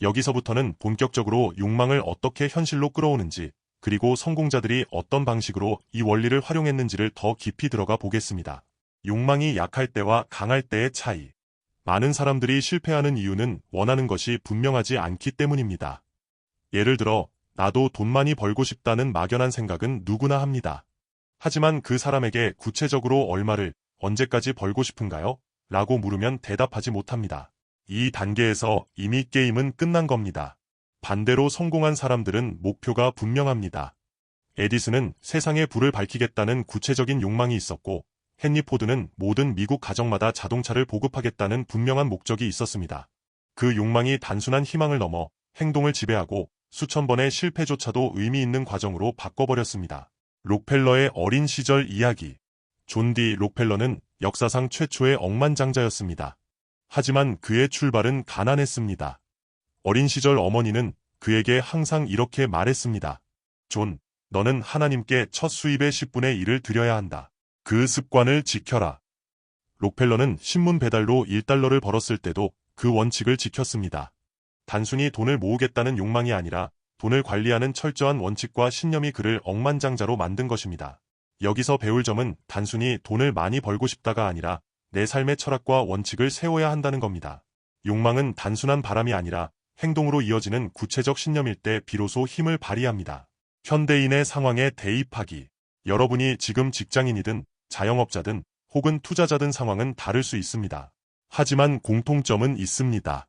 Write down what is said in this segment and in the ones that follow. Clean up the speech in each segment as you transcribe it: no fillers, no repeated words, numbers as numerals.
여기서부터는 본격적으로 욕망을 어떻게 현실로 끌어오는지, 그리고 성공자들이 어떤 방식으로 이 원리를 활용했는지를 더 깊이 들어가 보겠습니다. 욕망이 약할 때와 강할 때의 차이. 많은 사람들이 실패하는 이유는 원하는 것이 분명하지 않기 때문입니다. 예를 들어, 나도 돈 많이 벌고 싶다는 막연한 생각은 누구나 합니다. 하지만 그 사람에게 구체적으로 얼마를, 언제까지 벌고 싶은가요? 라고 물으면 대답하지 못합니다. 이 단계에서 이미 게임은 끝난 겁니다. 반대로 성공한 사람들은 목표가 분명합니다. 에디슨은 세상의 불을 밝히겠다는 구체적인 욕망이 있었고, 헨리 포드는 모든 미국 가정마다 자동차를 보급하겠다는 분명한 목적이 있었습니다. 그 욕망이 단순한 희망을 넘어 행동을 지배하고 수천 번의 실패조차도 의미 있는 과정으로 바꿔버렸습니다. 록펠러의 어린 시절 이야기. 존 디 록펠러는 역사상 최초의 억만장자였습니다. 하지만 그의 출발은 가난했습니다. 어린 시절 어머니는 그에게 항상 이렇게 말했습니다. 존, 너는 하나님께 첫 수입의 10분의 1을 드려야 한다. 그 습관을 지켜라. 록펠러는 신문 배달로 1달러를 벌었을 때도 그 원칙을 지켰습니다. 단순히 돈을 모으겠다는 욕망이 아니라 돈을 관리하는 철저한 원칙과 신념이 그를 억만장자로 만든 것입니다. 여기서 배울 점은 단순히 돈을 많이 벌고 싶다가 아니라 내 삶의 철학과 원칙을 세워야 한다는 겁니다. 욕망은 단순한 바람이 아니라 행동으로 이어지는 구체적 신념일 때 비로소 힘을 발휘합니다. 현대인의 상황에 대입하기. 여러분이 지금 직장인이든 자영업자든 혹은 투자자든 상황은 다를 수 있습니다. 하지만 공통점은 있습니다.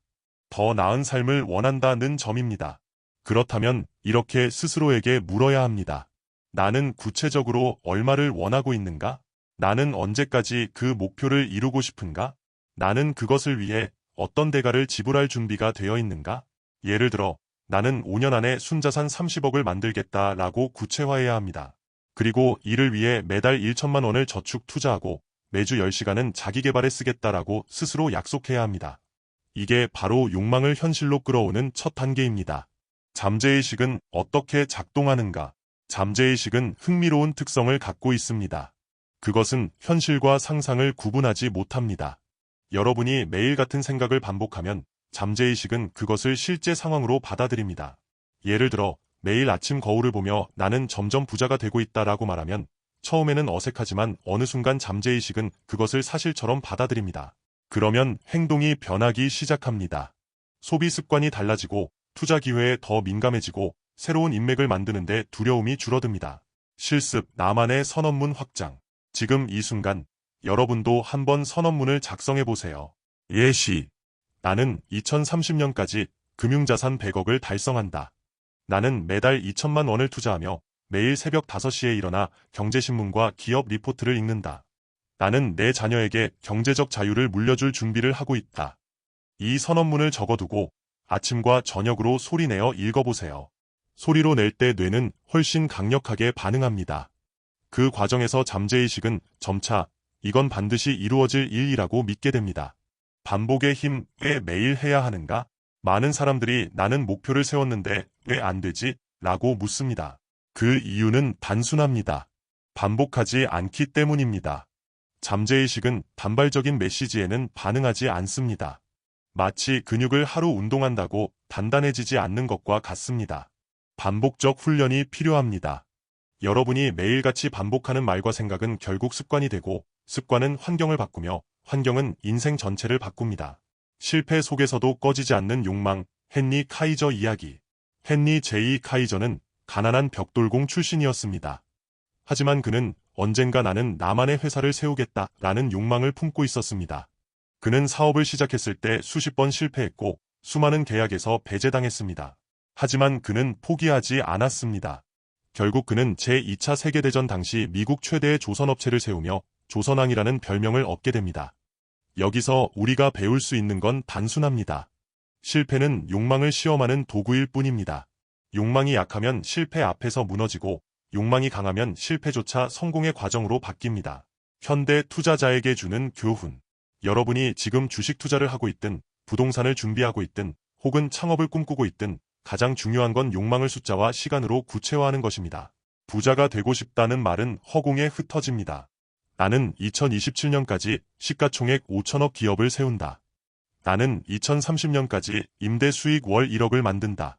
더 나은 삶을 원한다는 점입니다. 그렇다면 이렇게 스스로에게 물어야 합니다. 나는 구체적으로 얼마를 원하고 있는가? 나는 언제까지 그 목표를 이루고 싶은가? 나는 그것을 위해 어떤 대가를 지불할 준비가 되어 있는가? 예를 들어, 나는 5년 안에 순자산 30억을 만들겠다라고 구체화해야 합니다. 그리고 이를 위해 매달 1천만 원을 저축 투자하고 매주 10시간은 자기계발에 쓰겠다라고 스스로 약속해야 합니다. 이게 바로 욕망을 현실로 끌어오는 첫 단계입니다. 잠재의식은 어떻게 작동하는가? 잠재의식은 흥미로운 특성을 갖고 있습니다. 그것은 현실과 상상을 구분하지 못합니다. 여러분이 매일 같은 생각을 반복하면 잠재의식은 그것을 실제 상황으로 받아들입니다. 예를 들어, 매일 아침 거울을 보며 나는 점점 부자가 되고 있다라고 말하면 처음에는 어색하지만 어느 순간 잠재의식은 그것을 사실처럼 받아들입니다. 그러면 행동이 변하기 시작합니다. 소비 습관이 달라지고 투자 기회에 더 민감해지고 새로운 인맥을 만드는데 두려움이 줄어듭니다. 실습, 나만의 선언문 확장. 지금 이 순간 여러분도 한번 선언문을 작성해 보세요. 예시. 나는 2030년까지 금융자산 100억을 달성한다. 나는 매달 2천만 원을 투자하며 매일 새벽 5시에 일어나 경제신문과 기업 리포트를 읽는다. 나는 내 자녀에게 경제적 자유를 물려줄 준비를 하고 있다. 이 선언문을 적어두고 아침과 저녁으로 소리내어 읽어보세요. 소리로 낼 때 뇌는 훨씬 강력하게 반응합니다. 그 과정에서 잠재의식은 점차 이건 반드시 이루어질 일이라고 믿게 됩니다. 반복의 힘, 왜 매일 해야 하는가? 많은 사람들이 나는 목표를 세웠는데 왜 안 되지? 라고 묻습니다. 그 이유는 단순합니다. 반복하지 않기 때문입니다. 잠재의식은 단발적인 메시지에는 반응하지 않습니다. 마치 근육을 하루 운동한다고 단단해지지 않는 것과 같습니다. 반복적 훈련이 필요합니다. 여러분이 매일같이 반복하는 말과 생각은 결국 습관이 되고 습관은 환경을 바꾸며 환경은 인생 전체를 바꿉니다. 실패 속에서도 꺼지지 않는 욕망, 헨리 카이저 이야기. 헨리 제이 카이저는 가난한 벽돌공 출신이었습니다. 하지만 그는 언젠가 나는 나만의 회사를 세우겠다라는 욕망을 품고 있었습니다. 그는 사업을 시작했을 때 수십 번 실패했고 수많은 계약에서 배제당했습니다. 하지만 그는 포기하지 않았습니다. 결국 그는 제2차 세계대전 당시 미국 최대의 조선업체를 세우며 조선왕이라는 별명을 얻게 됩니다. 여기서 우리가 배울 수 있는 건 단순합니다. 실패는 욕망을 시험하는 도구일 뿐입니다. 욕망이 약하면 실패 앞에서 무너지고 욕망이 강하면 실패조차 성공의 과정으로 바뀝니다. 현대 투자자에게 주는 교훈. 여러분이 지금 주식 투자를 하고 있든 부동산을 준비하고 있든 혹은 창업을 꿈꾸고 있든 가장 중요한 건 욕망을 숫자와 시간으로 구체화하는 것입니다. 부자가 되고 싶다는 말은 허공에 흩어집니다. 나는 2027년까지 시가총액 5천억 기업을 세운다. 나는 2030년까지 임대 수익 월 1억을 만든다.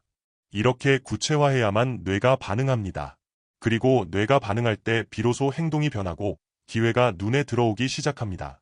이렇게 구체화해야만 뇌가 반응합니다. 그리고 뇌가 반응할 때 비로소 행동이 변하고 기회가 눈에 들어오기 시작합니다.